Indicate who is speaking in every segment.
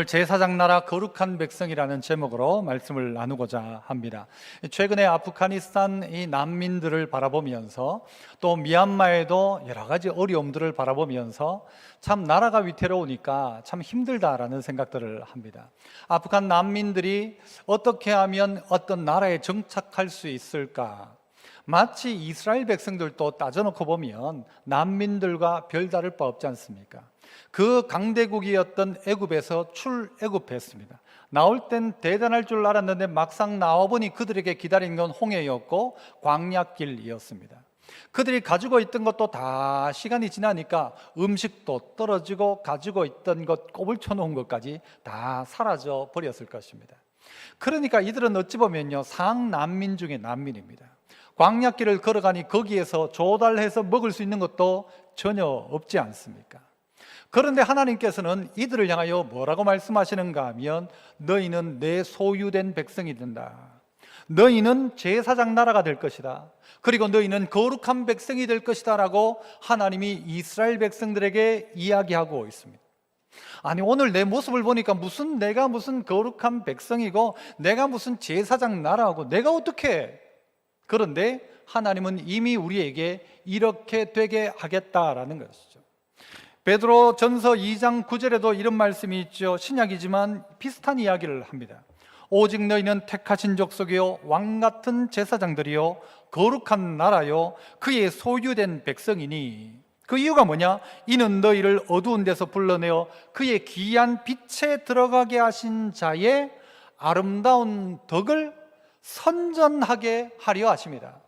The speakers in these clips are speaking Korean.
Speaker 1: 제사장 나라 거룩한 백성이라는 제목으로 말씀을 나누고자 합니다. 최근에 아프가니스탄 이 난민들을 바라보면서 또 미얀마에도 여러 가지 어려움들을 바라보면서 참 나라가 위태로우니까 참 힘들다라는 생각들을 합니다. 아프간 난민들이 어떻게 하면 어떤 나라에 정착할 수 있을까? 마치 이스라엘 백성들도 따져놓고 보면 난민들과 별다를 바 없지 않습니까? 그 강대국이었던 애굽에서 출애굽했습니다. 나올 땐 대단할 줄 알았는데 막상 나와보니 그들에게 기다린 건 홍해였고 광야길이었습니다. 그들이 가지고 있던 것도 다 시간이 지나니까 음식도 떨어지고 가지고 있던 것 꼽을 쳐놓은 것까지 다 사라져 버렸을 것입니다. 그러니까 이들은 어찌 보면요, 상난민 중에 난민입니다. 광야길을 걸어가니 거기에서 조달해서 먹을 수 있는 것도 전혀 없지 않습니까? 그런데 하나님께서는 이들을 향하여 뭐라고 말씀하시는가 하면, 너희는 내 소유된 백성이 된다. 너희는 제사장 나라가 될 것이다. 그리고 너희는 거룩한 백성이 될 것이다 라고 하나님이 이스라엘 백성들에게 이야기하고 있습니다. 아니, 오늘 내 모습을 보니까 내가 무슨 거룩한 백성이고 내가 무슨 제사장 나라하고 내가 어떻게? 그런데 하나님은 이미 우리에게 이렇게 되게 하겠다라는 것이죠. 베드로 전서 2장 9절에도 이런 말씀이 있죠. 신약이지만 비슷한 이야기를 합니다. 오직 너희는 택하신 족속이요 왕같은 제사장들이요 거룩한 나라요 그의 소유된 백성이니. 그 이유가 뭐냐? 이는 너희를 어두운 데서 불러내어 그의 귀한 빛에 들어가게 하신 자의 아름다운 덕을 선전하게 하려 하십니다.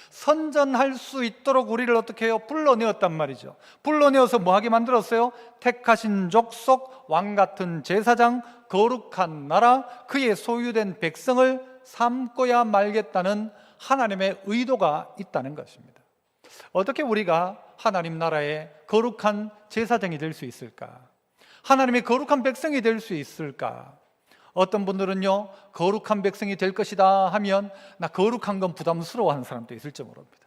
Speaker 1: 선전할 수 있도록 우리를 어떻게 해요? 불러내었단 말이죠. 불러내어서 뭐하게 만들었어요? 택하신 족속, 왕같은 제사장, 거룩한 나라, 그의 소유된 백성을 삼고야 말겠다는 하나님의 의도가 있다는 것입니다. 어떻게 우리가 하나님 나라의 거룩한 제사장이 될 수 있을까? 하나님의 거룩한 백성이 될 수 있을까? 어떤 분들은요, 거룩한 백성이 될 것이다 하면 나 거룩한 건 부담스러워하는 사람도 있을지 모릅니다.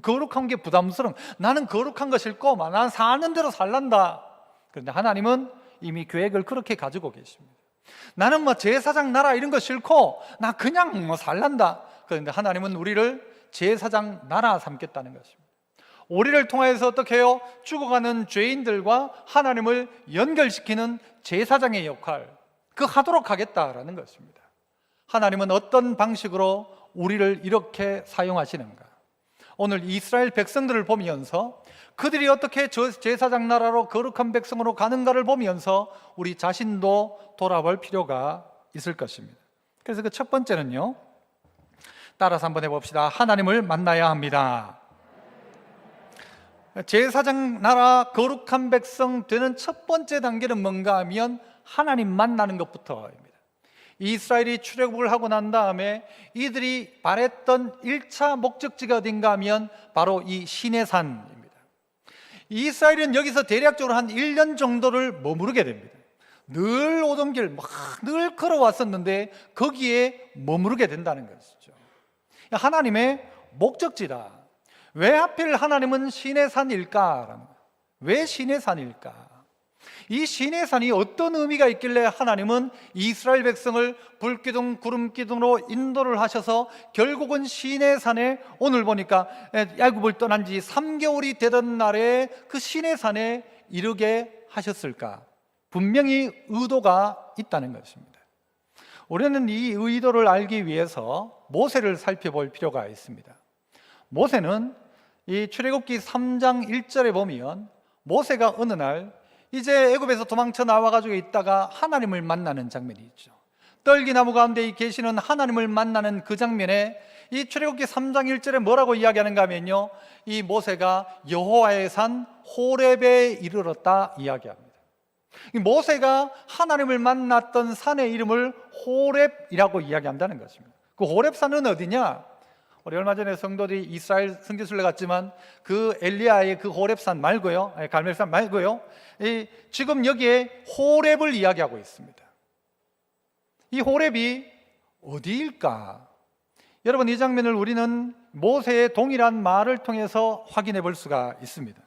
Speaker 1: 거룩한 게 부담스러워. 나는 거룩한 거 싫고 난 사는 대로 살란다. 그런데 하나님은 이미 계획을 그렇게 가지고 계십니다. 나는 제사장 나라 이런 거 싫고 나 그냥 살란다. 그런데 하나님은 우리를 제사장 나라 삼겠다는 것입니다. 우리를 통해서 어떻게 해요? 죽어가는 죄인들과 하나님을 연결시키는 제사장의 역할, 그 하도록 하겠다라는 것입니다. 하나님은 어떤 방식으로 우리를 이렇게 사용하시는가? 오늘 이스라엘 백성들을 보면서 그들이 어떻게 제사장 나라로 거룩한 백성으로 가는가를 보면서 우리 자신도 돌아볼 필요가 있을 것입니다. 그래서 그 첫 번째는요, 따라서 한번 해봅시다. 하나님을 만나야 합니다. 제사장 나라 거룩한 백성 되는 첫 번째 단계는 뭔가 하면 하나님 만나는 것부터입니다. 이스라엘이 출애굽을 하고 난 다음에 이들이 바랬던 1차 목적지가 어딘가 하면 바로 이 시내산입니다. 이스라엘은 여기서 대략적으로 한 1년 정도를 머무르게 됩니다. 늘 오던 길 늘 걸어왔었는데 거기에 머무르게 된다는 것이죠. 하나님의 목적지다. 왜 하필 하나님은 시내산일까? 왜 시내산일까? 이 시내산이 어떤 의미가 있길래 하나님은 이스라엘 백성을 불기둥 구름기둥으로 인도를 하셔서 결국은 시내산에, 오늘 보니까 애굽을 떠난 지 3개월이 되던 날에 그 시내산에 이르게 하셨을까? 분명히 의도가 있다는 것입니다. 우리는 이 의도를 알기 위해서 모세를 살펴볼 필요가 있습니다. 모세는 이 출애굽기 3장 1절에 보면 모세가 어느 날 이제 애굽에서 도망쳐 나와가지고 있다가 하나님을 만나는 장면이 있죠. 떨기나무 가운데 계시는 하나님을 만나는 그 장면에 이 출애굽기 3장 1절에 뭐라고 이야기하는가 하면요, 이 모세가 여호와의 산 호렙에 이르렀다 이야기합니다. 이 모세가 하나님을 만났던 산의 이름을 호렙이라고 이야기한다는 것입니다. 그 호렙산은 어디냐? 우리 얼마 전에 성도들이 이스라엘 성지순례 갔지만 그 엘리야의 그 호렙산 말고요, 갈멜산 말고요, 지금 여기에 호렙을 이야기하고 있습니다. 이 호렙이 어디일까? 여러분, 이 장면을 우리는 모세의 동일한 말을 통해서 확인해 볼 수가 있습니다.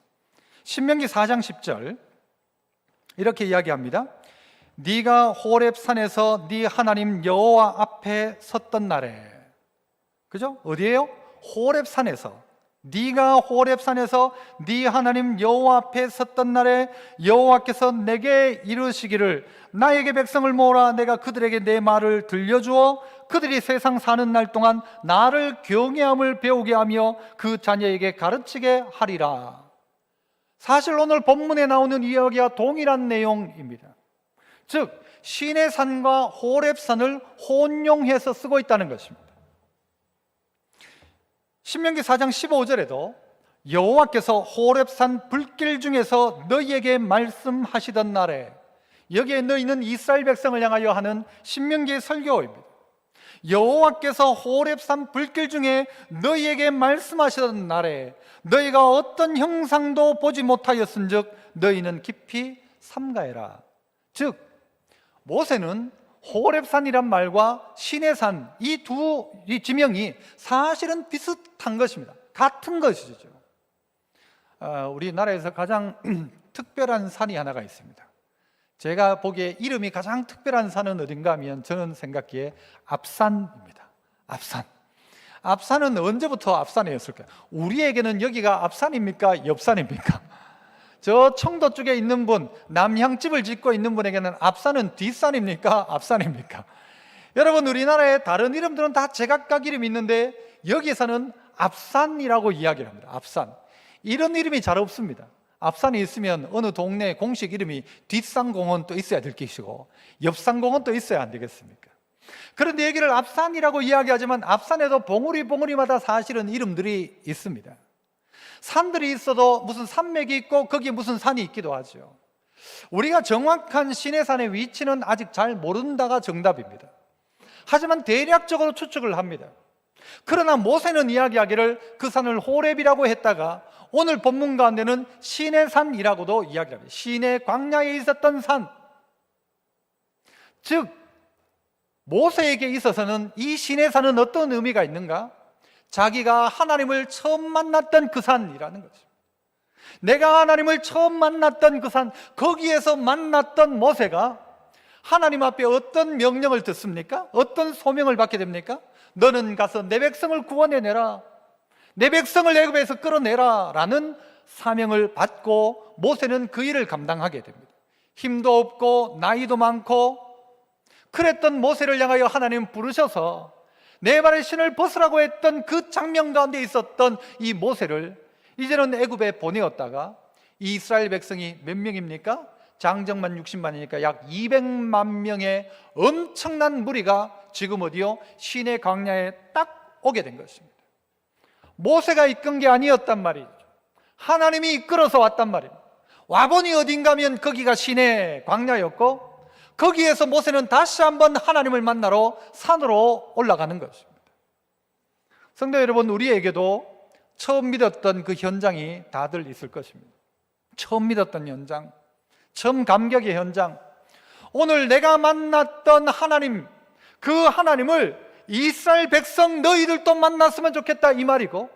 Speaker 1: 신명기 4장 10절 이렇게 이야기합니다. 네가 호렙산에서 네 하나님 여호와 앞에 섰던 날에, 그죠? 어디예요? 호렙산에서. 네가 호렙산에서 네 하나님 여호와 앞에 섰던 날에 여호와께서 내게 이르시기를 나에게 백성을 모으라. 내가 그들에게 내 말을 들려주어 그들이 세상 사는 날 동안 나를 경외함을 배우게 하며 그 자녀에게 가르치게 하리라. 사실 오늘 본문에 나오는 이야기와 동일한 내용입니다. 즉 시내산과 호렙산을 혼용해서 쓰고 있다는 것입니다. 신명기 4장 15절에도 여호와께서 호렙산 불길 중에서 너희에게 말씀하시던 날에, 여기에 너희는 이스라엘 백성을 향하여 하는 신명기의 설교입니다. 여호와께서 호렙산 불길 중에 너희에게 말씀하시던 날에 너희가 어떤 형상도 보지 못하였은즉 너희는 깊이 삼가해라. 즉 모세는 호렙산이란 말과 시내산, 이 두 지명이 사실은 비슷한 것입니다. 같은 것이죠. 우리나라에서 가장 특별한 산이 하나가 있습니다. 제가 보기에 이름이 가장 특별한 산은 어딘가 하면 저는 생각기에 앞산입니다. 앞산. 앞산은 언제부터 앞산이었을까요? 우리에게는 여기가 앞산입니까? 옆산입니까? 저 청도 쪽에 있는 분, 남향집을 짓고 있는 분에게는 앞산은 뒷산입니까? 앞산입니까? 여러분, 우리나라의 다른 이름들은 다 제각각 이름이 있는데 여기에서는 앞산이라고 이야기를 합니다. 앞산. 이런 이름이 잘 없습니다. 앞산이 있으면 어느 동네 공식 이름이 뒷산공원 또 있어야 될 것이고 옆산공원 또 있어야 안 되겠습니까? 그런데 여기를 앞산이라고 이야기하지만 앞산에도 봉우리마다 사실은 이름들이 있습니다. 산들이 있어도 무슨 산맥이 있고 거기에 무슨 산이 있기도 하죠. 우리가 정확한 시내산의 위치는 아직 잘 모른다가 정답입니다. 하지만 대략적으로 추측을 합니다. 그러나 모세는 이야기하기를 그 산을 호렙이라고 했다가 오늘 본문 가운데는 시내산이라고도 이야기합니다. 시내 광야에 있었던 산. 즉 모세에게 있어서는 이 시내산은 어떤 의미가 있는가? 자기가 하나님을 처음 만났던 그 산이라는 거죠. 내가 하나님을 처음 만났던 그 산, 거기에서 만났던 모세가 하나님 앞에 어떤 명령을 듣습니까? 어떤 소명을 받게 됩니까? 너는 가서 내 백성을 구원해내라, 내 백성을 애굽에서 끌어내라 라는 사명을 받고 모세는 그 일을 감당하게 됩니다. 힘도 없고 나이도 많고 그랬던 모세를 향하여 하나님 부르셔서 내 발의 신을 벗으라고 했던 그 장면 가운데 있었던 이 모세를 이제는 애굽에 보내었다가 이스라엘 백성이 몇 명입니까? 장정만 60만이니까 약 200만 명의 엄청난 무리가 지금 어디요? 시내 광야에 딱 오게 된 것입니다. 모세가 이끈 게 아니었단 말이죠. 하나님이 이끌어서 왔단 말입니다. 와보니 어딘가 하면 거기가 시내 광야였고 거기에서 모세는 다시 한번 하나님을 만나러 산으로 올라가는 것입니다. 성도 여러분, 우리에게도 처음 믿었던 그 현장이 다들 있을 것입니다. 처음 믿었던 현장, 처음 감격의 현장. 오늘 내가 만났던 하나님, 그 하나님을 이스라엘 백성 너희들도 만났으면 좋겠다 이 말이고,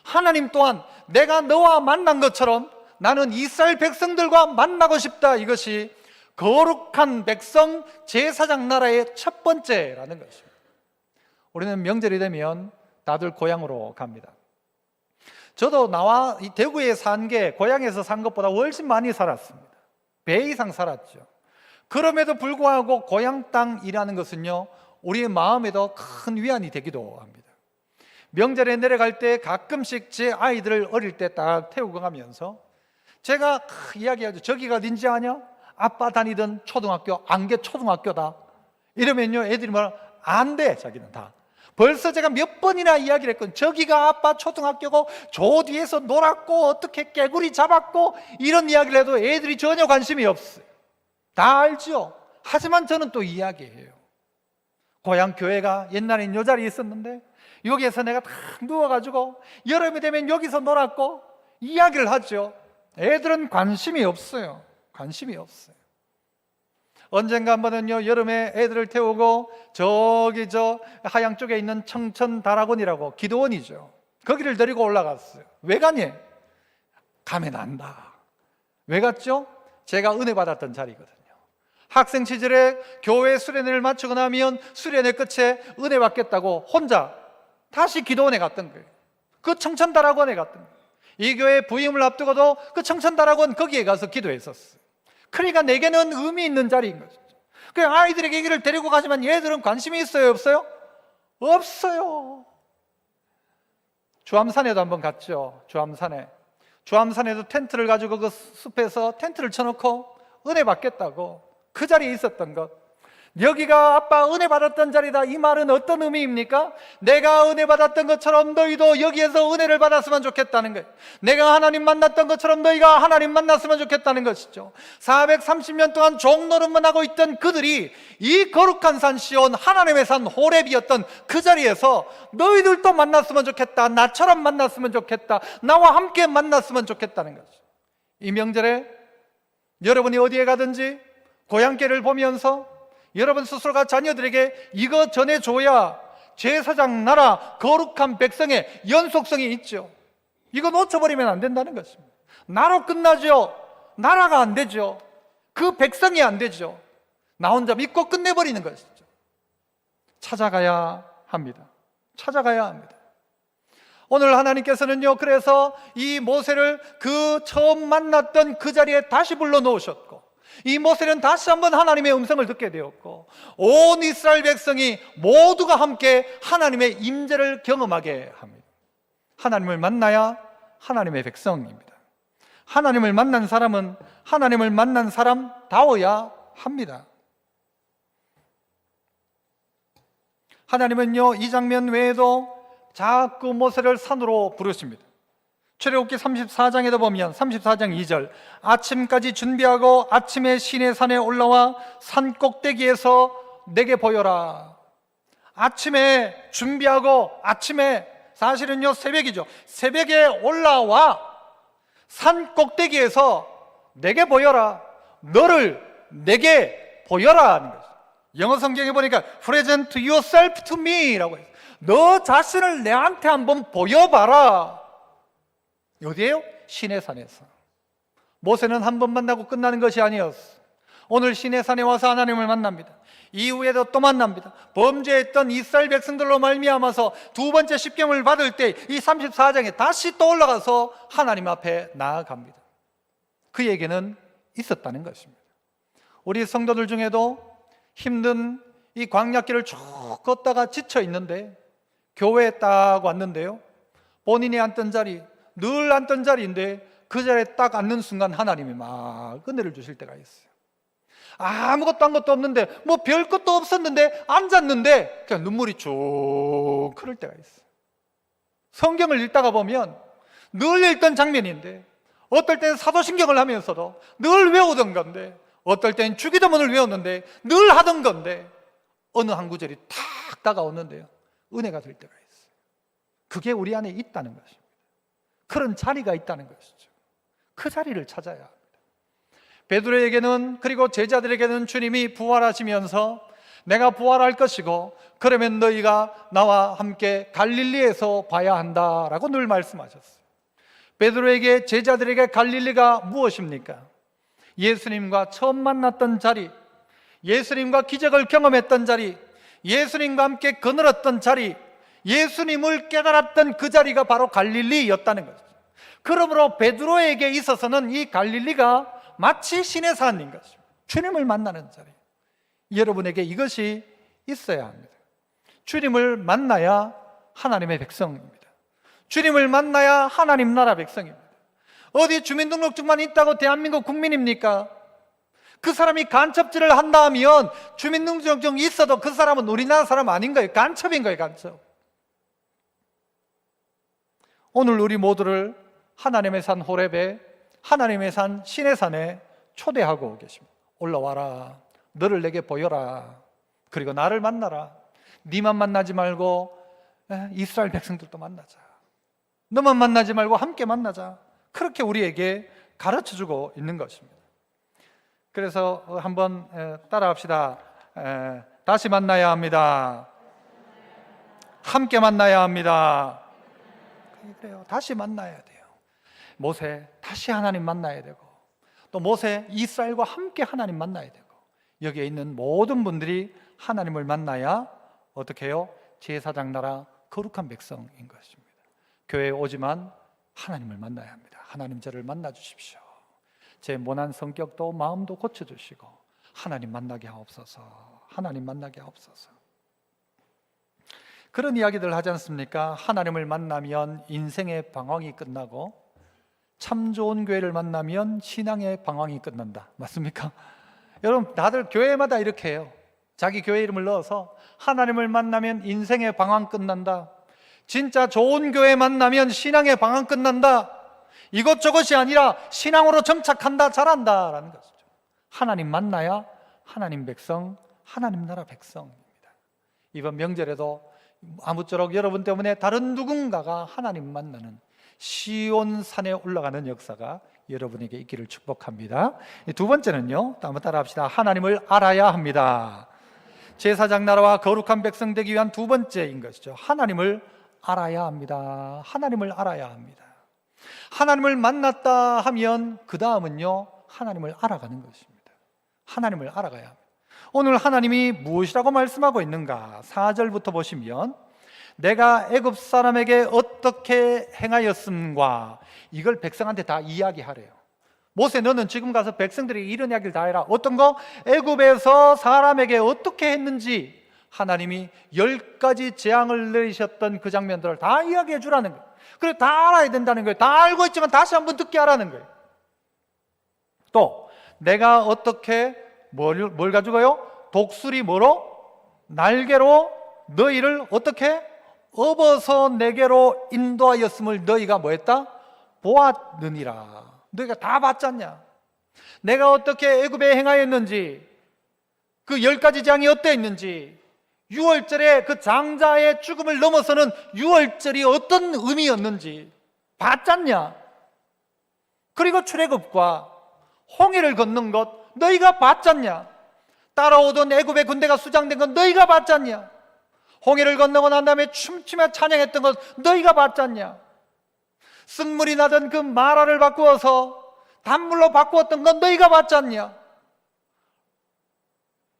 Speaker 1: 하나님 또한 내가 너와 만난 것처럼 나는 이스라엘 백성들과 만나고 싶다, 이것이 거룩한 백성 제사장 나라의 첫 번째라는 것입니다. 우리는 명절이 되면 다들 고향으로 갑니다. 저도 나와 이 대구에 산 게 고향에서 산 것보다 훨씬 많이 살았습니다. 배 이상 살았죠. 그럼에도 불구하고 고향 땅이라는 것은요, 우리의 마음에도 큰 위안이 되기도 합니다. 명절에 내려갈 때 가끔씩 제 아이들을 어릴 때 딱 태우고 가면서 제가 이야기하죠. 저기가 어딘지 아냐? 아빠 다니던 초등학교, 안개 초등학교다. 이러면요, 애들이 뭐라, 안 돼, 자기는 다. 벌써 제가 몇 번이나 이야기를 했거든요. 저기가 아빠 초등학교고, 저 뒤에서 놀았고, 어떻게 깨구리 잡았고, 이런 이야기를 해도 애들이 전혀 관심이 없어요. 다 알죠. 하지만 저는 또 이야기해요. 고향 교회가 옛날엔 요 자리에 있었는데, 여기에서 내가 딱 누워가지고, 여름이 되면 여기서 놀았고, 이야기를 하죠. 애들은 관심이 없어요. 관심이 없어요. 언젠가 한 번은요, 여름에 애들을 태우고 저기 저 하양 쪽에 있는 청천다락원이라고, 기도원이죠, 거기를 데리고 올라갔어요. 왜 가니? 가면 안다. 왜 갔죠? 제가 은혜 받았던 자리거든요. 학생 시절에 교회 수련회를 마치고 나면 수련회 끝에 은혜 받겠다고 혼자 다시 기도원에 갔던 거예요. 그 청천다락원에 갔던 거예요. 이 교회 부임을 앞두고도 그 청천다락원 거기에 가서 기도했었어요. 그러니까 내게는 의미 있는 자리인 거죠. 그냥 아이들에게 얘기를 데리고 가지만 얘들은 관심이 있어요, 없어요? 없어요. 주암산에도 한번 갔죠. 주암산에도 텐트를 가지고 그 숲에서 텐트를 쳐놓고 은혜 받겠다고 그 자리에 있었던 것. 여기가 아빠 은혜 받았던 자리다, 이 말은 어떤 의미입니까? 내가 은혜 받았던 것처럼 너희도 여기에서 은혜를 받았으면 좋겠다는 거예요. 내가 하나님 만났던 것처럼 너희가 하나님 만났으면 좋겠다는 것이죠. 430년 동안 종노릇만 하고 있던 그들이 이 거룩한 산 시온, 하나님의 산 호렙이었던 그 자리에서 너희들도 만났으면 좋겠다, 나처럼 만났으면 좋겠다, 나와 함께 만났으면 좋겠다는 거죠. 이 명절에 여러분이 어디에 가든지 고향길을 보면서 여러분 스스로가 자녀들에게 이거 전해줘야 제사장 나라 거룩한 백성의 연속성이 있죠. 이거 놓쳐버리면 안 된다는 것입니다. 나로 끝나죠. 나라가 안 되죠. 그 백성이 안 되죠. 나 혼자 믿고 끝내버리는 것이죠. 찾아가야 합니다. 찾아가야 합니다. 오늘 하나님께서는요, 그래서 이 모세를 그 처음 만났던 그 자리에 다시 불러놓으셨고, 이 모세는 다시 한번 하나님의 음성을 듣게 되었고, 온 이스라엘 백성이 모두가 함께 하나님의 임재를 경험하게 합니다. 하나님을 만나야 하나님의 백성입니다. 하나님을 만난 사람은 하나님을 만난 사람다워야 합니다. 하나님은요, 이 장면 외에도 자꾸 모세를 산으로 부르십니다. 출애굽기 34장에도 보면 34장 2절, 아침까지 준비하고 아침에 시내산에 올라와 산 꼭대기에서 내게 보여라. 아침에 준비하고, 아침에 사실은요 새벽이죠. 새벽에 올라와 산 꼭대기에서 내게 보여라. 너를 내게 보여라 하는 거죠. 영어 성경에 보니까 present yourself to me 라고 해요. 너 자신을 내한테 한번 보여봐라. 어디에요? 시내산에서. 모세는 한 번 만나고 끝나는 것이 아니었어. 오늘 시내산에 와서 하나님을 만납니다. 이후에도 또 만납니다. 범죄했던 이스라엘 백성들로 말미암아서 두 번째 십계명을 받을 때 이 34장에 다시 또 올라가서 하나님 앞에 나아갑니다. 그에게는 있었다는 것입니다. 우리 성도들 중에도 힘든 이 광야길을 쭉 걷다가 지쳐 있는데 교회에 딱 왔는데요, 본인이 앉던 자리, 늘 앉던 자리인데 그 자리에 딱 앉는 순간 하나님이 막 은혜를 주실 때가 있어요. 아무것도 한 것도 없는데, 뭐 별 것도 없었는데 앉았는데 그냥 눈물이 쭉 흐를 때가 있어요. 성경을 읽다가 보면 늘 읽던 장면인데, 어떨 때는 사도신경을 하면서도 늘 외우던 건데, 어떨 때는 주기도문을 외웠는데 늘 하던 건데, 어느 한 구절이 탁 다가오는데요, 은혜가 될 때가 있어요. 그게 우리 안에 있다는 것입니다. 그런 자리가 있다는 것이죠. 그 자리를 찾아야 합니다. 베드로에게는, 그리고 제자들에게는 주님이 부활하시면서 내가 부활할 것이고 그러면 너희가 나와 함께 갈릴리에서 봐야 한다라고 늘 말씀하셨어요. 베드로에게, 제자들에게 갈릴리가 무엇입니까? 예수님과 처음 만났던 자리, 예수님과 기적을 경험했던 자리, 예수님과 함께 거느렸던 자리, 예수님을 깨달았던 그 자리가 바로 갈릴리였다는 거죠. 그러므로 베드로에게 있어서는 이 갈릴리가 마치 신의 산인 것입니다. 주님을 만나는 자리. 여러분에게 이것이 있어야 합니다. 주님을 만나야 하나님의 백성입니다. 주님을 만나야 하나님 나라 백성입니다. 어디 주민등록증만 있다고 대한민국 국민입니까? 그 사람이 간첩질을 한다 하면 주민등록증이 있어도 그 사람은 우리나라 사람 아닌 거예요. 간첩인 거예요, 간첩. 오늘 우리 모두를 하나님의 산 호렙에, 하나님의 산 시내산에 초대하고 계십니다. 올라와라. 너를 내게 보여라. 그리고 나를 만나라. 네만 만나지 말고 이스라엘 백성들도 만나자. 너만 만나지 말고 함께 만나자. 그렇게 우리에게 가르쳐주고 있는 것입니다. 그래서 한번 따라합시다. 다시 만나야 합니다. 함께 만나야 합니다. 그래요. 다시 만나야 돼요. 모세 다시 하나님 만나야 되고, 또 모세 이스라엘과 함께 하나님 만나야 되고, 여기에 있는 모든 분들이 하나님을 만나야 어떻게 해요? 제사장 나라 거룩한 백성인 것입니다. 교회에 오지만 하나님을 만나야 합니다. 하나님 저를 만나 주십시오. 제 모난 성격도 마음도 고쳐주시고 하나님 만나게 하옵소서. 하나님 만나게 하옵소서. 그런 이야기들 하지 않습니까? 하나님을 만나면 인생의 방황이 끝나고 참 좋은 교회를 만나면 신앙의 방황이 끝난다. 맞습니까? 여러분 다들 교회마다 이렇게 해요. 자기 교회 이름을 넣어서 하나님을 만나면 인생의 방황 끝난다. 진짜 좋은 교회 만나면 신앙의 방황 끝난다. 이것저것이 아니라 신앙으로 정착한다, 잘한다 라는 것이죠. 하나님 만나야 하나님 백성, 하나님 나라 백성입니다. 이번 명절에도 아무쪼록 여러분 때문에 다른 누군가가 하나님 만나는 시온산에 올라가는 역사가 여러분에게 있기를 축복합니다. 두 번째는요, 한번 따라 합시다. 하나님을 알아야 합니다. 제사장 나라와 거룩한 백성 되기 위한 두 번째인 것이죠. 하나님을 알아야 합니다. 하나님을 알아야 합니다. 하나님을 만났다 하면 그 다음은요, 하나님을 알아가는 것입니다. 하나님을 알아가야 합니다. 오늘 하나님이 무엇이라고 말씀하고 있는가? 4절부터 보시면 내가 애굽 사람에게 어떻게 행하였음과 이걸 백성한테 다 이야기하래요. 모세 너는 지금 가서 백성들에게 이런 이야기를 다 해라. 어떤 거? 애굽에서 사람에게 어떻게 했는지 하나님이 10가지 재앙을 내리셨던 그 장면들을 다 이야기해 주라는 거예요. 그래 다 알아야 된다는 거예요. 다 알고 있지만 다시 한번 듣게 하라는 거예요. 또 내가 어떻게 뭘 가지고요? 독수리 뭐로? 날개로 너희를 어떻게? 업어서 내게로 인도하였음을 너희가 뭐했다? 보았느니라. 너희가 다 봤지 않냐? 내가 어떻게 애굽에 행하였는지, 그 10가지 재앙이 어땠는지, 6월절에 그 장자의 죽음을 넘어서는 6월절이 어떤 의미였는지 봤지 않냐? 그리고 출애굽과 홍해를 걷는 것 너희가 봤지 않냐? 따라오던 애굽의 군대가 수장된 것 너희가 봤지 않냐? 홍해를 건너고 난 다음에 춤추며 찬양했던 것 너희가 봤지 않냐? 쓴물이 나던 그 마라를 바꾸어서 단물로 바꾸었던 건 너희가 봤지 않냐?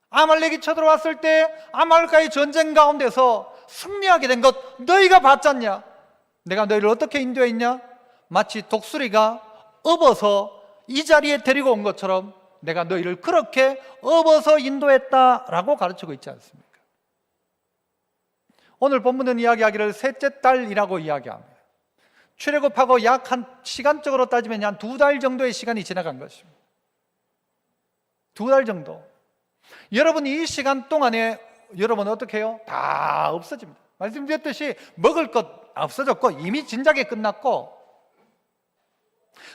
Speaker 1: 아말렉이 쳐들어왔을 때 아말렉과의 전쟁 가운데서 승리하게 된 것 너희가 봤지 않냐? 내가 너희를 어떻게 인도했냐? 마치 독수리가 업어서 이 자리에 데리고 온 것처럼 내가 너희를 그렇게 업어서 인도했다라고 가르치고 있지 않습니까? 오늘 본문은 이야기하기를 셋째 달이라고 이야기합니다. 출애굽하고 약 한 시간적으로 따지면 한 2달 정도의 시간이 지나간 것입니다. 2달 정도. 여러분 이 시간 동안에 여러분은 어떻게 해요? 다 없어집니다. 말씀드렸듯이 먹을 것 없어졌고 이미 진작에 끝났고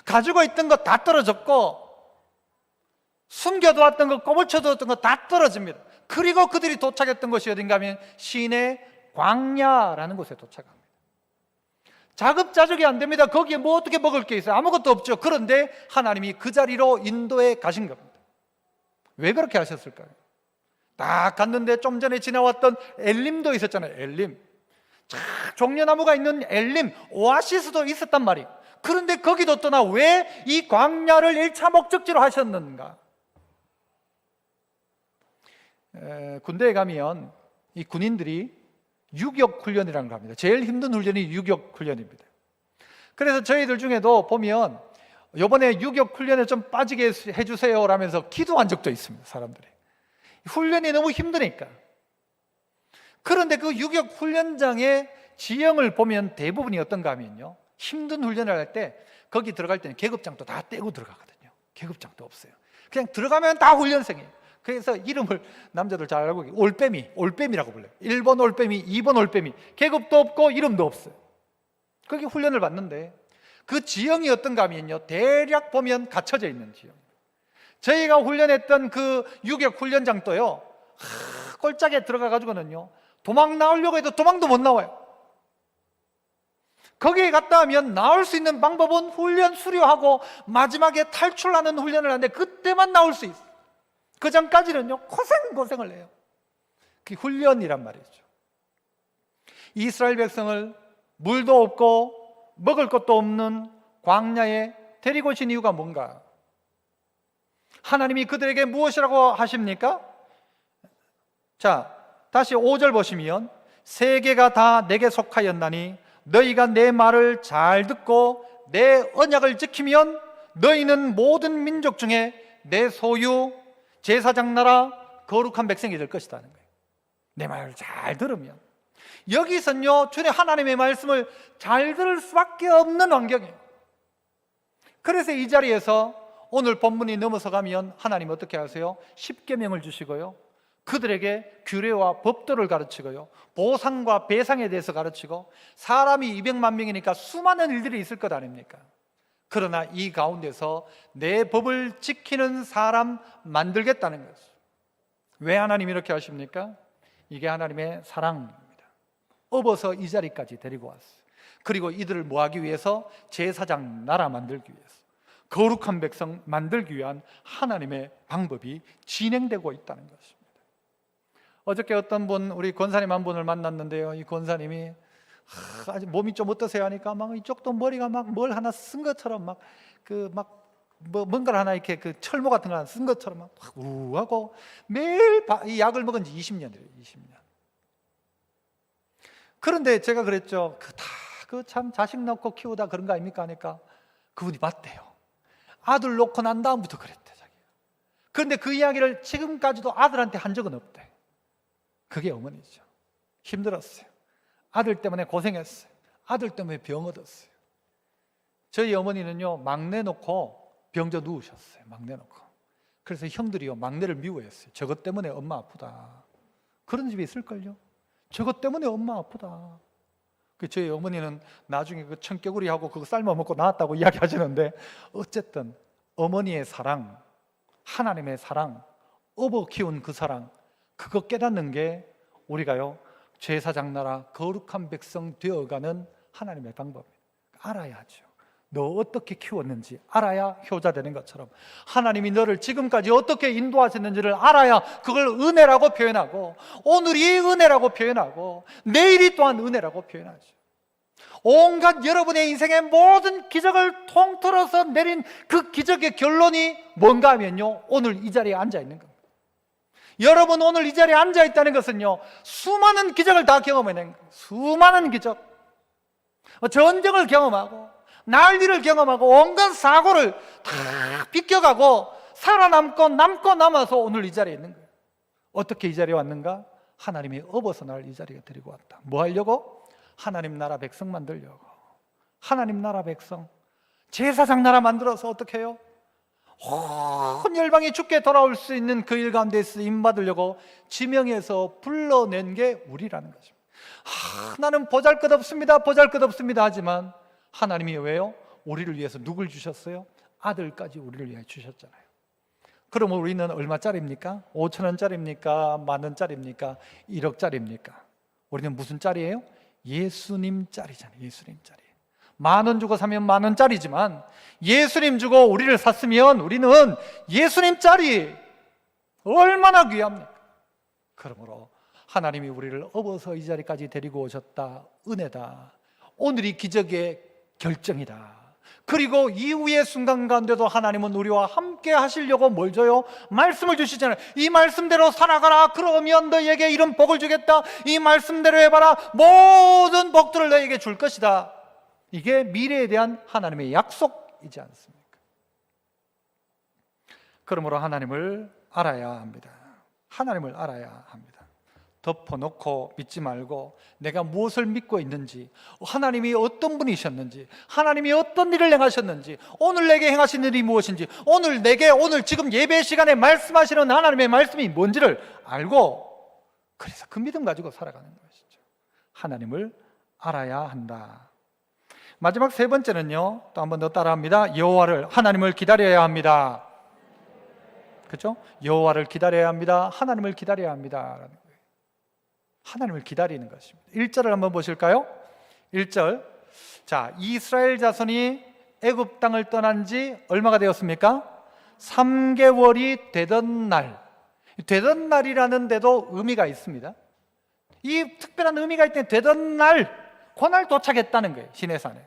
Speaker 1: 가지고 있던 것 다 떨어졌고 숨겨두었던 것, 꼬물쳐두었던 것 다 떨어집니다. 그리고 그들이 도착했던 곳이 어딘가 하면 시내 광야라는 곳에 도착합니다. 자급자족이 안 됩니다. 거기에 뭐 어떻게 먹을 게 있어요? 아무것도 없죠. 그런데 하나님이 그 자리로 인도해 가신 겁니다. 왜 그렇게 하셨을까요? 딱 갔는데 좀 전에 지나왔던 엘림도 있었잖아요. 엘림, 종려나무가 있는 엘림, 오아시스도 있었단 말이에요. 그런데 거기도 떠나 왜 이 광야를 1차 목적지로 하셨는가? 군대에 가면 이 군인들이 유격 훈련이라는 걸 합니다. 제일 힘든 훈련이 유격 훈련입니다. 그래서 저희들 중에도 보면 이번에 유격 훈련에 좀 빠지게 해주세요 라면서 기도한 적도 있습니다. 사람들이 훈련이 너무 힘드니까. 그런데 그 유격 훈련장의 지형을 보면 대부분이 어떤가 하면요, 힘든 훈련을 할 때 거기 들어갈 때는 계급장도 다 떼고 들어가거든요. 계급장도 없어요. 그냥 들어가면 다 훈련생이에요. 그래서 이름을 남자들 잘 알고 올빼미라고 불러요. 1번 올빼미, 2번 올빼미. 계급도 없고 이름도 없어요. 거기 훈련을 받는데 그 지형이 어떤가 하면요, 대략 보면 갖춰져 있는 지형. 저희가 훈련했던 그 유격 훈련장도요, 꼴짝에 들어가가지고는요 도망 나오려고 해도 도망도 못 나와요. 거기에 갔다 하면 나올 수 있는 방법은 훈련 수료하고 마지막에 탈출하는 훈련을 하는데 그때만 나올 수 있어요. 그 전까지는요 고생을 해요. 그게 훈련이란 말이죠. 이스라엘 백성을 물도 없고 먹을 것도 없는 광야에 데리고 오신 이유가 뭔가? 하나님이 그들에게 무엇이라고 하십니까? 자, 다시 5절 보시면 세계가 다 내게 속하였나니 너희가 내 말을 잘 듣고 내 언약을 지키면 너희는 모든 민족 중에 내 소유, 제사장 나라, 거룩한 백성이 될 것이라는 거예요. 내 말을 잘 들으면. 여기서는요, 주의 하나님의 말씀을 잘 들을 수밖에 없는 환경이에요. 그래서 이 자리에서 오늘 본문이 넘어서 가면 하나님 어떻게 하세요? 십계명을 주시고요, 그들에게 규례와 법도를 가르치고요, 보상과 배상에 대해서 가르치고, 사람이 200만 명이니까 수많은 일들이 있을 것 아닙니까? 그러나 이 가운데서 내 법을 지키는 사람 만들겠다는 것이죠. 왜 하나님이 이렇게 하십니까? 이게 하나님의 사랑입니다. 업어서 이 자리까지 데리고 왔어요. 그리고 이들을 뭐하기 위해서? 제사장 나라 만들기 위해서, 거룩한 백성 만들기 위한 하나님의 방법이 진행되고 있다는 것입니다. 어저께 어떤 분, 우리 권사님 한 분을 만났는데요, 이 권사님이 아직 몸이 좀 어떠세요 하니까 막 이쪽도 머리가 막 뭘 하나 쓴 것처럼 막 뭔가를 하나 이렇게 그 철모 같은 거 하나 쓴 것처럼 막 우하고 매일 이 약을 먹은 지 20년이래요. 20년. 그런데 제가 그랬죠. 참 자식 낳고 키우다 그런 거 아닙니까 하니까 그분이 맞대요. 아들 놓고 난 다음부터 그랬대, 자기가. 그런데 그 이야기를 지금까지도 아들한테 한 적은 없대. 그게 어머니죠. 힘들었어요. 아들 때문에 고생했어요. 아들 때문에 병 얻었어요. 저희 어머니는요, 막내 놓고 병져 누우셨어요. 막내 놓고. 그래서 형들이요, 막내를 미워했어요. 저것 때문에 엄마 아프다. 그런 집이 있을걸요. 저것 때문에 엄마 아프다. 저희 어머니는 나중에 그 청개구리하고 그거 삶아 먹고 나왔다고 이야기하시는데, 어쨌든 어머니의 사랑, 하나님의 사랑, 업어 키운 그 사랑, 그거 깨닫는 게 우리가요, 제사장 나라 거룩한 백성 되어가는 하나님의 방법입니다. 알아야죠. 너 어떻게 키웠는지 알아야 효자 되는 것처럼, 하나님이 너를 지금까지 어떻게 인도하셨는지를 알아야 그걸 은혜라고 표현하고, 오늘이 은혜라고 표현하고, 내일이 또한 은혜라고 표현하죠. 온갖 여러분의 인생의 모든 기적을 통틀어서 내린 그 기적의 결론이 뭔가 하면요, 오늘 이 자리에 앉아 있는 겁니다. 여러분 오늘 이 자리에 앉아 있다는 것은요, 수많은 기적을 다 경험해낸 거예요. 수많은 기적, 전쟁을 경험하고 난리를 경험하고 온갖 사고를 다 비껴가고 살아남고 남아서 오늘 이 자리에 있는 거예요. 어떻게 이 자리에 왔는가? 하나님이 업어서 나를 이 자리에 데리고 왔다. 뭐 하려고? 하나님 나라 백성 만들려고. 하나님 나라 백성, 제사장 나라 만들어서 어떻게 해요? 온 열방이 주께 돌아올 수 있는 그 일 가운데 쓰임 받으려고 지명해서 불러낸 게 우리라는 것입니다. 나는 보잘것없습니다 하지만 하나님이 왜요? 우리를 위해서 누굴 주셨어요? 아들까지 우리를 위해 주셨잖아요. 그러면 우리는 얼마짜리입니까? 5,000원짜리입니까? 10,000원짜리입니까? 1억짜리입니까? 우리는 무슨 짜리예요? 예수님 짜리잖아요. 예수님 짜리. 10,000원 주고 사면 10,000원짜리지만 예수님 주고 우리를 샀으면 우리는 예수님 짜리. 얼마나 귀합니까? 그러므로 하나님이 우리를 업어서 이 자리까지 데리고 오셨다. 은혜다. 오늘이 기적의 결정이다. 그리고 이후의 순간 가운데도 하나님은 우리와 함께 하시려고 뭘 줘요? 말씀을 주시잖아요. 이 말씀대로 살아가라. 그러면 너에게 이런 복을 주겠다. 이 말씀대로 해봐라. 모든 복들을 너에게 줄 것이다. 이게 미래에 대한 하나님의 약속이지 않습니까? 그러므로 하나님을 알아야 합니다. 하나님을 알아야 합니다. 덮어놓고 믿지 말고 내가 무엇을 믿고 있는지, 하나님이 어떤 분이셨는지, 하나님이 어떤 일을 행하셨는지, 오늘 내게 행하신 일이 무엇인지, 오늘 내게 오늘 지금 예배 시간에 말씀하시는 하나님의 말씀이 뭔지를 알고, 그래서 그 믿음 가지고 살아가는 것이죠. 하나님을 알아야 한다. 마지막 세 번째는요, 또 한 번 더 따라합니다. 여호와를, 하나님을 기다려야 합니다. 그렇죠? 여호와를 기다려야 합니다. 하나님을 기다려야 합니다. 하나님을 기다리는 것입니다. 1절을 한번 보실까요? 1절. 자, 이스라엘 자손이 애굽 땅을 떠난 지 얼마가 되었습니까? 3개월이 되던 날. 되던 날이라는 데도 의미가 있습니다. 이 특별한 의미가 있더니 되던 날, 그날 도착했다는 거예요. 시내산에.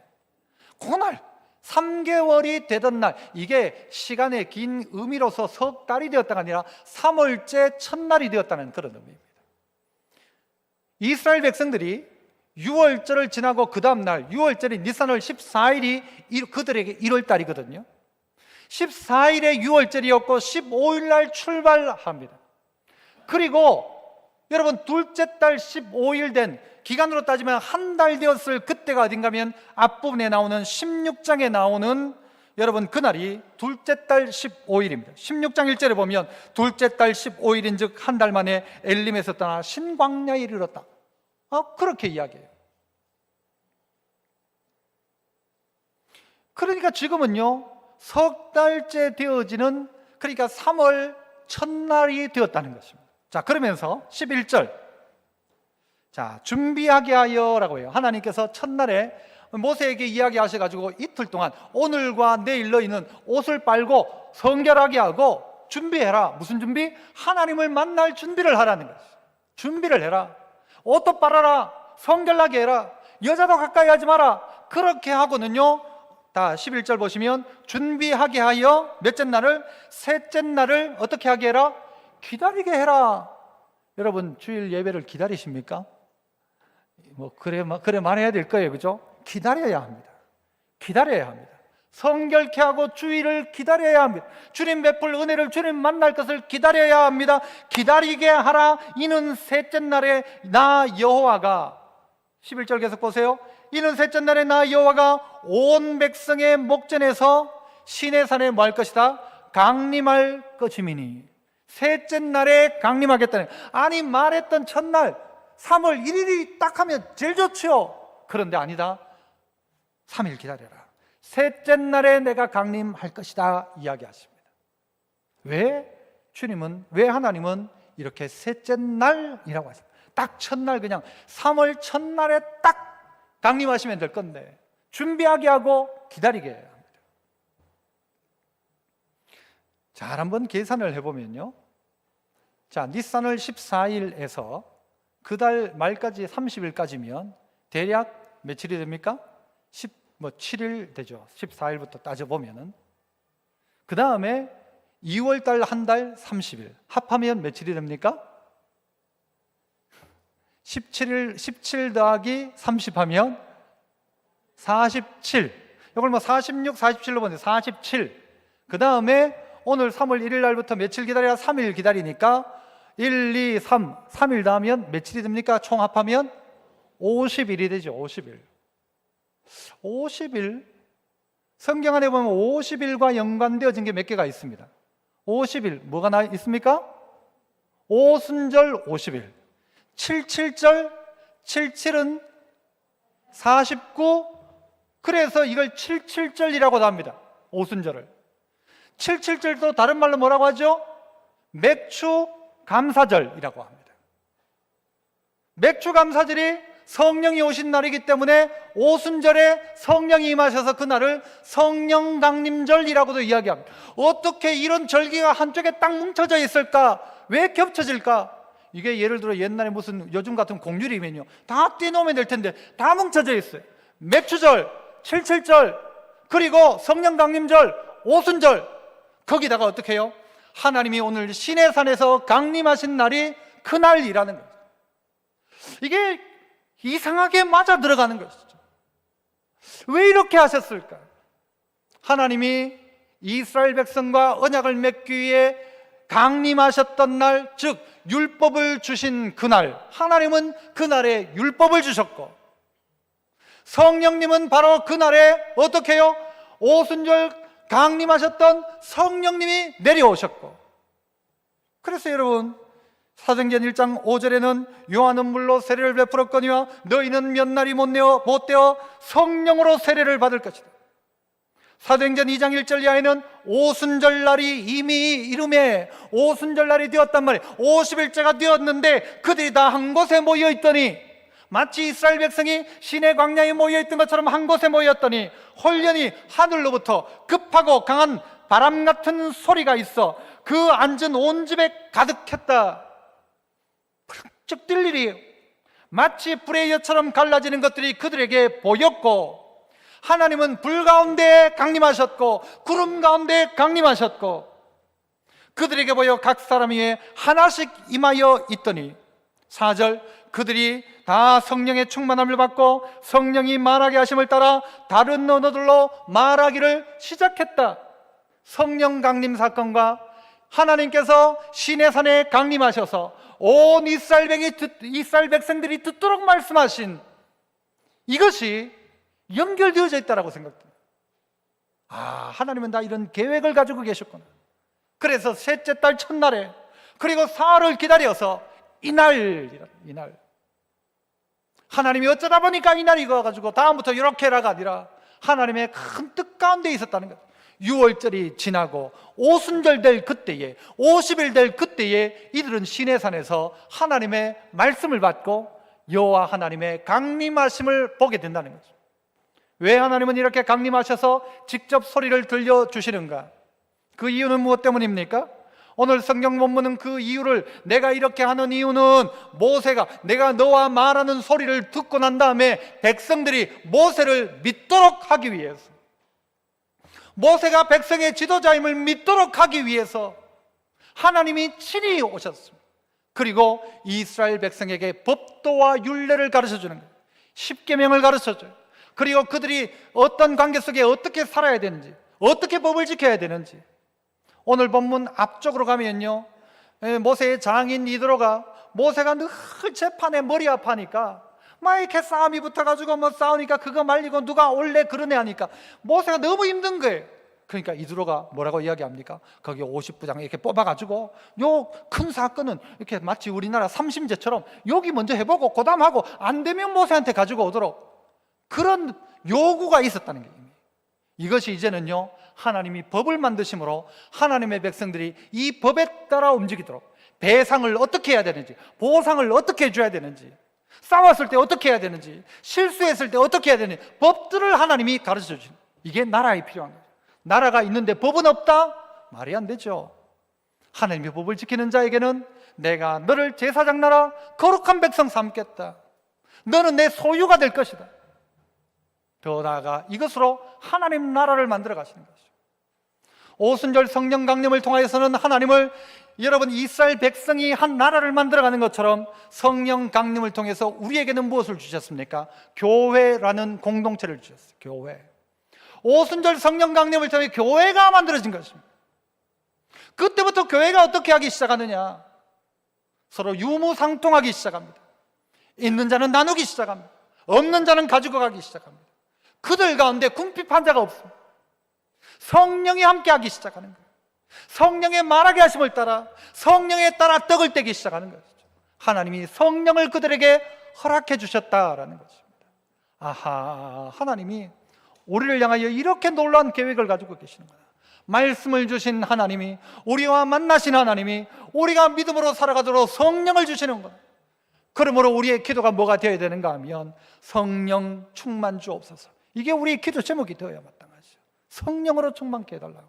Speaker 1: 그날 3개월이 되던 날, 이게 시간의 긴 의미로서 석 달이 되었다가 아니라 3월째 첫날이 되었다는 그런 의미입니다. 이스라엘 백성들이 6월절을 지나고 그 다음 날 6월절인 니산월 14일이 그들에게 1월달이거든요. 14일에 6월절이었고 15일 날 출발합니다. 그리고 여러분, 둘째 달 15일 된, 기간으로 따지면 한 달 되었을 그때가 어딘가 하면 앞부분에 나오는 16장에 나오는, 여러분, 그날이 둘째 달 15일입니다 16장 1절에 보면 둘째 달 15일인 즉 한 달 만에 엘림에서 떠나 신광야에 이르렀다, 그렇게 이야기해요. 그러니까 지금은요, 석 달째 되어지는, 그러니까 3월 첫날이 되었다는 것입니다. 자, 그러면서 11절, 자, 준비하게 하여라고 해요. 하나님께서 첫날에 모세에게 이야기하셔가지고 이틀 동안 오늘과 내일 너희는 옷을 빨고 성결하게 하고 준비해라. 무슨 준비? 하나님을 만날 준비를 하라는 것이죠. 준비를 해라. 옷도 빨아라. 성결하게 해라. 여자도 가까이 하지 마라. 그렇게 하고는요, 다 11절 보시면 준비하게 하여 몇째 날을? 셋째 날을 어떻게 하게 해라? 기다리게 해라. 여러분, 주일 예배를 기다리십니까? 그래 말해야 될 거예요, 그죠? 기다려야 합니다. 기다려야 합니다. 성결케 하고 주일을 기다려야 합니다. 주님 베풀 은혜를, 주님 만날 것을 기다려야 합니다. 기다리게 하라. 이는 셋째 날에 나 여호와가, 11절 계속 보세요. 이는 셋째 날에 나 여호와가 온 백성의 목전에서 시내산에 뭐 할 것이다? 강림할 것이미니. 셋째 날에 강림하겠다는, 아니 말했던 첫날 3월 1일이 딱 하면 제일 좋죠. 그런데 아니다. 3일 기다려라. 셋째 날에 내가 강림할 것이다 이야기하십니다. 왜 하나님은 이렇게 셋째 날이라고 하십니까? 딱 첫날, 그냥 3월 첫날에 딱 강림하시면 될 건데 준비하게 하고 기다리게 해야 합니다. 잘 한번 계산을 해보면요, 자, 니산월 14일에서 그 달 말까지 30일까지면 대략 며칠이 됩니까? 7일 되죠. 14일부터 따져보면은. 그 다음에 2월달 한 달 30일 합하면 며칠이 됩니까? 17 더하기 30 하면 47. 이걸 46, 47로 보는데 47. 그 다음에 오늘 3월 1일 날부터 며칠 기다려야? 3일 기다리니까 1, 2, 3일 더하면 며칠이 됩니까? 총 합하면 50일이 되죠. 50일. 50일. 성경 안에 보면 50일과 연관되어진 게 몇 개가 있습니다. 50일 뭐가 있습니까? 오순절 50일. 77절, 77은 49. 그래서 이걸 77절이라고도 합니다. 오순절을. 77절도 다른 말로 뭐라고 하죠? 맥주 감사절이라고 합니다. 맥주 감사절이 성령이 오신 날이기 때문에 오순절에 성령이 임하셔서 그날을 성령 강림절이라고도 이야기합니다. 어떻게 이런 절기가 한쪽에 딱 뭉쳐져 있을까? 왜 겹쳐질까? 이게 예를 들어 옛날에 무슨 요즘 같은 공휴일이면요, 다 떼놓으면 될 텐데 다 뭉쳐져 있어요. 맥주절, 77절, 그리고 성령 강림절, 오순절, 거기다가 어떻게 해요? 하나님이 오늘 시내산에서 강림하신 날이 그날이라는 거죠. 이게 이상하게 맞아 들어가는 것이죠. 왜 이렇게 하셨을까? 하나님이 이스라엘 백성과 언약을 맺기 위해 강림하셨던 날, 즉 율법을 주신 그날, 하나님은 그날에 율법을 주셨고, 성령님은 바로 그날에 어떻게 해요? 오순절 강림하셨던 성령님이 내려오셨고, 그래서 여러분, 사도행전 1장 5절에는 요한은 물로 세례를 베풀었거니와 너희는 몇 날이 못 되어 성령으로 세례를 받을 것이다. 사도행전 2장 1절 이하에는 오순절 날이 이미 이름에 오순절 날이 되었단 말이에요. 50일째가 되었는데 그들이 다 한 곳에 모여 있더니, 마치 이스라엘 백성이 시내 광야에 모여 있던 것처럼 한 곳에 모였더니 홀연히 하늘로부터 급하고 강한 바람 같은 소리가 있어 그 앉은 온 집에 가득했다. 즉 뜰 일이 마치 불의 여처럼 갈라지는 것들이 그들에게 보였고, 하나님은 불 가운데 강림하셨고 구름 가운데 강림하셨고 그들에게 보여 각 사람 위에 하나씩 임하여 있더니 4절 그들이 다 성령의 충만함을 받고 성령이 말하게 하심을 따라 다른 언어들로 말하기를 시작했다. 성령 강림 사건과 하나님께서 시내산에 강림하셔서 온 이스라엘 백성들이 듣도록 말씀하신 이것이 연결되어져 있다고 생각합니다. 하나님은 다 이런 계획을 가지고 계셨구나. 그래서 셋째 달 첫날에 그리고 사흘을 기다려서 이날 하나님이 어쩌다 보니까 이날이 가가지고 다음부터 이렇게 해라가 아니라 하나님의 큰 뜻 가운데 있었다는 것. 6월절이 지나고 오순절 될 그때에 50일 될 그때에 이들은 시내산에서 하나님의 말씀을 받고 여호와 하나님의 강림하심을 보게 된다는 거죠. 왜 하나님은 이렇게 강림하셔서 직접 소리를 들려주시는가? 그 이유는 무엇 때문입니까? 오늘 성경 본문은 그 이유를 내가 이렇게 하는 이유는 모세가 내가 너와 말하는 소리를 듣고 난 다음에 백성들이 모세를 믿도록 하기 위해서, 모세가 백성의 지도자임을 믿도록 하기 위해서 하나님이 친히 오셨습니다. 그리고 이스라엘 백성에게 법도와 율례를 가르쳐주는 거예요. 십계명을 가르쳐줘요. 그리고 그들이 어떤 관계 속에 어떻게 살아야 되는지, 어떻게 법을 지켜야 되는지. 오늘 본문 앞쪽으로 가면요, 모세의 장인 이드로가 모세가 늘 재판에 머리 아파하니까 막 이렇게 싸움이 붙어가지고 뭐 싸우니까 그거 말리고 누가 올래 그러네 하니까 모세가 너무 힘든 거예요. 그러니까 이드로가 뭐라고 이야기합니까? 거기 50부장 이렇게 뽑아가지고 요 큰 사건은 이렇게 마치 우리나라 삼심제처럼 여기 먼저 해보고 그 다음 하고 안 되면 모세한테 가지고 오도록 그런 요구가 있었다는 게 이것이 이제는요 하나님이 법을 만드심으로 하나님의 백성들이 이 법에 따라 움직이도록 배상을 어떻게 해야 되는지, 보상을 어떻게 해줘야 되는지, 싸웠을 때 어떻게 해야 되는지, 실수했을 때 어떻게 해야 되는지 법들을 하나님이 가르쳐 주시는, 이게 나라에 필요한 거죠. 나라가 있는데 법은 없다? 말이 안 되죠. 하나님의 법을 지키는 자에게는 내가 너를 제사장 나라 거룩한 백성 삼겠다, 너는 내 소유가 될 것이다. 더 나아가 이것으로 하나님 나라를 만들어 가시는 것이죠. 오순절 성령 강림을 통하여서는 하나님을, 여러분 이스라엘 백성이 한 나라를 만들어가는 것처럼 성령 강림을 통해서 우리에게는 무엇을 주셨습니까? 교회라는 공동체를 주셨어요. 교회. 오순절 성령 강림을 통해 교회가 만들어진 것입니다. 그때부터 교회가 어떻게 하기 시작하느냐? 서로 유무상통하기 시작합니다. 있는 자는 나누기 시작합니다. 없는 자는 가지고 가기 시작합니다. 그들 가운데 궁핍한 자가 없습니다. 성령이 함께하기 시작하는 거예요. 성령의 말하게 하심을 따라 성령에 따라 떡을 떼기 시작하는 것이죠. 하나님이 성령을 그들에게 허락해 주셨다라는 것입니다. 하나님이 우리를 향하여 이렇게 놀라운 계획을 가지고 계시는구나. 말씀을 주신 하나님이, 우리와 만나신 하나님이 우리가 믿음으로 살아가도록 성령을 주시는구나. 그러므로 우리의 기도가 뭐가 되어야 되는가 하면 성령 충만 주옵소서. 이게 우리의 기도 제목이 되어야 마땅하죠. 성령으로 충만케 해달라고.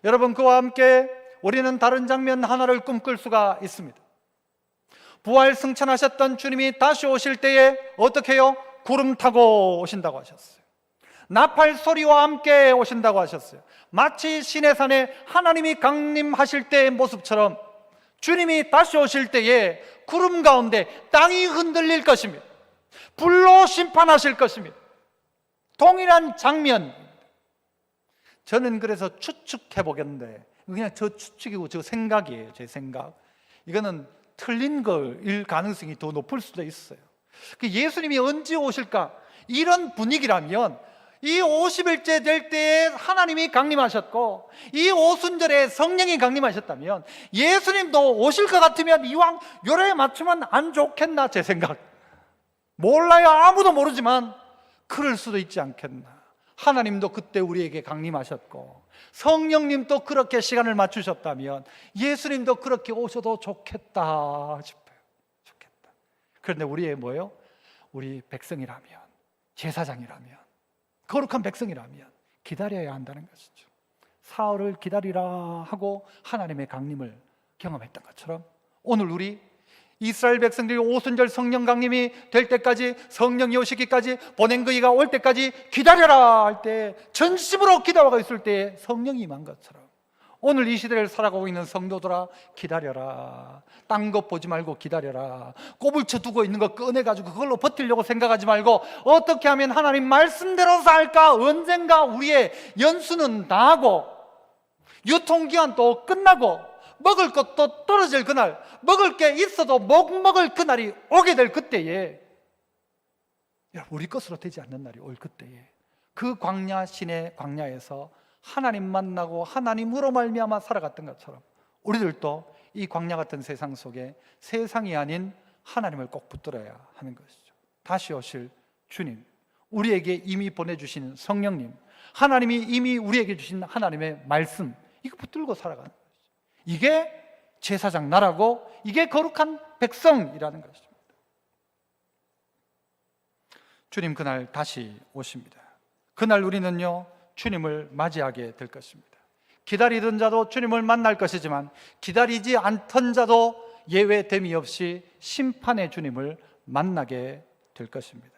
Speaker 1: 여러분, 그와 함께 우리는 다른 장면 하나를 꿈꿀 수가 있습니다. 부활 승천하셨던 주님이 다시 오실 때에 어떻게 해요? 구름 타고 오신다고 하셨어요. 나팔 소리와 함께 오신다고 하셨어요. 마치 시내산에 하나님이 강림하실 때의 모습처럼 주님이 다시 오실 때에 구름 가운데 땅이 흔들릴 것입니다. 불로 심판하실 것입니다. 동일한 장면. 저는 그래서 추측해 보겠는데, 그냥 저 추측이고 저 생각이에요. 제 생각. 이거는 틀린 거일 가능성이 더 높을 수도 있어요. 예수님이 언제 오실까? 이런 분위기라면 이 50일째 될 때에 하나님이 강림하셨고 이 오순절에 성령이 강림하셨다면 예수님도 오실 것 같으면 이왕 요래에 맞추면 안 좋겠나, 제 생각. 몰라요. 아무도 모르지만 그럴 수도 있지 않겠나. 하나님도 그때 우리에게 강림하셨고 성령님도 그렇게 시간을 맞추셨다면 예수님도 그렇게 오셔도 좋겠다 싶어요. 좋겠다. 그런데 우리의 뭐예요? 우리 백성이라면, 제사장이라면, 거룩한 백성이라면 기다려야 한다는 것이죠. 사흘을 기다리라 하고 하나님의 강림을 경험했던 것처럼 오늘 우리 이스라엘 백성들이 오순절 성령 강림이 될 때까지, 성령이 오시기까지, 보낸 그이가 올 때까지 기다려라 할 때, 전심으로 기다려가 있을 때 성령이 임한 것처럼 오늘 이 시대를 살아가고 있는 성도들아, 기다려라. 딴 것 보지 말고 기다려라. 꼬불쳐 두고 있는 거 꺼내가지고 그걸로 버티려고 생각하지 말고, 어떻게 하면 하나님 말씀대로 살까? 언젠가 우리의 연수는 다 하고 유통기한도 끝나고 먹을 것도 떨어질 그날, 먹을 게 있어도 못 먹을 그날이 오게 될 그때에, 우리 것으로 되지 않는 날이 올 그때에, 그 광야 신의 광야에서 하나님 만나고 하나님으로 말미암아 살아갔던 것처럼 우리들도 이 광야 같은 세상 속에 세상이 아닌 하나님을 꼭 붙들어야 하는 것이죠. 다시 오실 주님, 우리에게 이미 보내주신 성령님, 하나님이 이미 우리에게 주신 하나님의 말씀, 이거 붙들고 살아가는 것이죠. 이게 제사장 나라고, 이게 거룩한 백성이라는 것입니다. 주님 그날 다시 오십니다. 그날 우리는요, 주님을 맞이하게 될 것입니다. 기다리던 자도 주님을 만날 것이지만, 기다리지 않던 자도 예외됨이 없이 심판의 주님을 만나게 될 것입니다.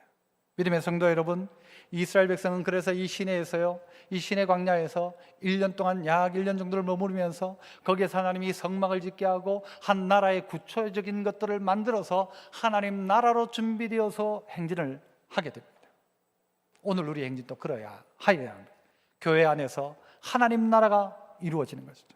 Speaker 1: 믿음의 성도 여러분, 이스라엘 백성은 그래서 이 시내에서요, 이 시내 광야에서 1년 동안, 약 1년 정도를 머무르면서 거기에서 하나님이 성막을 짓게 하고 한 나라의 구체적인 것들을 만들어서 하나님 나라로 준비되어서 행진을 하게 됩니다. 오늘 우리 행진도 그래야 하여야 합니다. 교회 안에서 하나님 나라가 이루어지는 것이죠.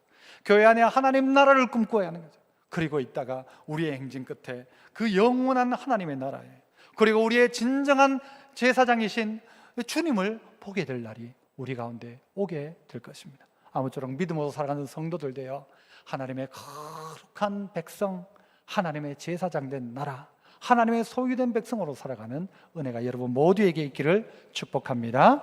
Speaker 1: 교회 안에 하나님 나라를 꿈꿔야 하는 거죠. 그리고 있다가 우리의 행진 끝에 그 영원한 하나님의 나라에, 그리고 우리의 진정한 제사장이신 주님을 보게 될 날이 우리 가운데 오게 될 것입니다. 아무쪼록 믿음으로 살아가는 성도들 되어 하나님의 거룩한 백성, 하나님의 제사장 된 나라, 하나님의 소유된 백성으로 살아가는 은혜가 여러분 모두에게 있기를 축복합니다.